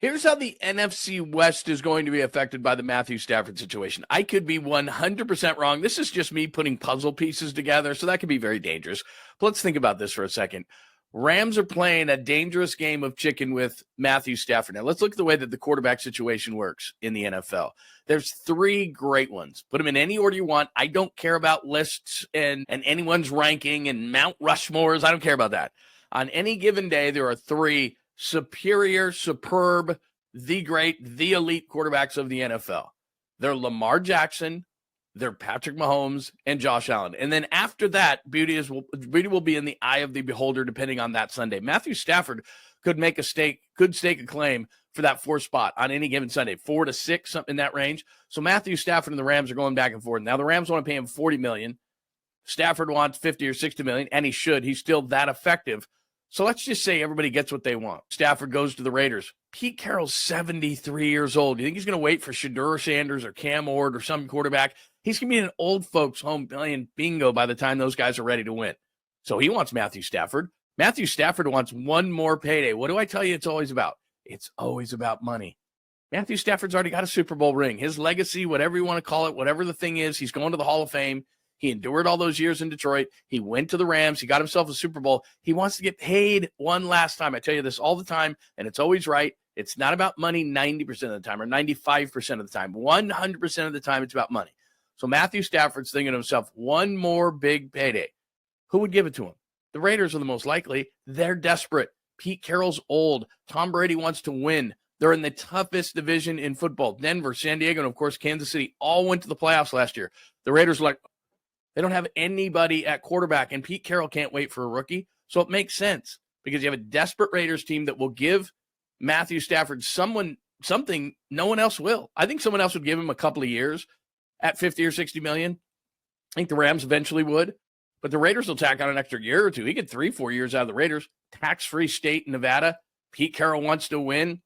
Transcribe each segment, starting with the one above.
Here's how the NFC West is going to be affected by the Matthew Stafford situation. I could be 100% wrong. This is just me putting puzzle pieces together, so that could be very dangerous. But let's think about this for a second. Rams are playing a dangerous game of chicken with Matthew Stafford. Now, let's look at the way that the quarterback situation works in the NFL. There's three great ones. Put them in any order you want. I don't care about lists and anyone's ranking and Mount Rushmores. I don't care about that. On any given day, there are three superior, superb, the great, the elite quarterbacks of the NFL. They're Lamar Jackson, they're Patrick Mahomes, and Josh Allen. And then after that, beauty will be in the eye of the beholder depending on that Sunday. Matthew Stafford could stake a claim for that fourth spot on any given Sunday, 4 to 6, something in that range. So Matthew Stafford and the Rams are going back and forth. Now the Rams want to pay him $40 million. Stafford wants $50 or $60 million, and he should. He's still that effective. So let's just say everybody gets what they want. Stafford goes to the Raiders. Pete Carroll's 73 years old. Do you think he's going to wait for Shedeur Sanders or Cam Ward or some quarterback? He's going to be in an old folks' home playing bingo by the time those guys are ready to win. So he wants Matthew Stafford. Matthew Stafford wants one more payday. What do I tell you it's always about? It's always about money. Matthew Stafford's already got a Super Bowl ring. His legacy, whatever you want to call it, whatever the thing is, he's going to the Hall of Fame. He endured all those years in Detroit. He went to the Rams. He got himself a Super Bowl. He wants to get paid one last time. I tell you this all the time, and it's always right. It's not about money 90% of the time or 95% of the time. 100% of the time, it's about money. So Matthew Stafford's thinking to himself, one more big payday. Who would give it to him? The Raiders are the most likely. They're desperate. Pete Carroll's old. Tom Brady wants to win. They're in the toughest division in football. Denver, San Diego, and, of course, Kansas City all went to the playoffs last year. The Raiders are like, they don't have anybody at quarterback, and Pete Carroll can't wait for a rookie. So it makes sense because you have a desperate Raiders team that will give Matthew Stafford something no one else will. I think someone else would give him a couple of years at 50 or 60 million. I think the Rams eventually would, but the Raiders will tack on an extra year or two. He get 3-4 years out of the Raiders. Tax-free state in Nevada. Pete Carroll wants to win.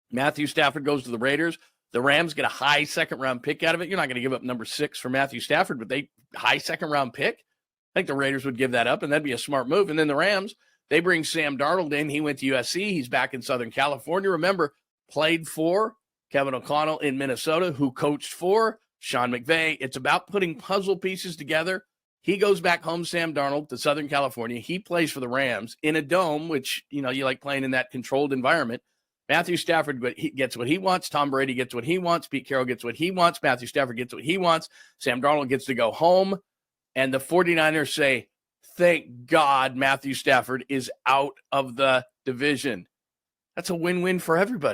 Matthew Stafford goes to the Raiders. The Rams get a high second-round pick out of it. You're not going to give up number 6 for Matthew Stafford, but high second-round pick. I think the Raiders would give that up, and that'd be a smart move. And then the Rams, they bring Sam Darnold in. He went to USC. He's back in Southern California. Remember, played for Kevin O'Connell in Minnesota, who coached for Sean McVay. It's about putting puzzle pieces together. He goes back home, Sam Darnold, to Southern California. He plays for the Rams in a dome, which, you like playing in that controlled environment. Matthew Stafford gets what he wants. Tom Brady gets what he wants. Pete Carroll gets what he wants. Matthew Stafford gets what he wants. Sam Darnold gets to go home. And the 49ers say, thank God Matthew Stafford is out of the division. That's a win-win for everybody.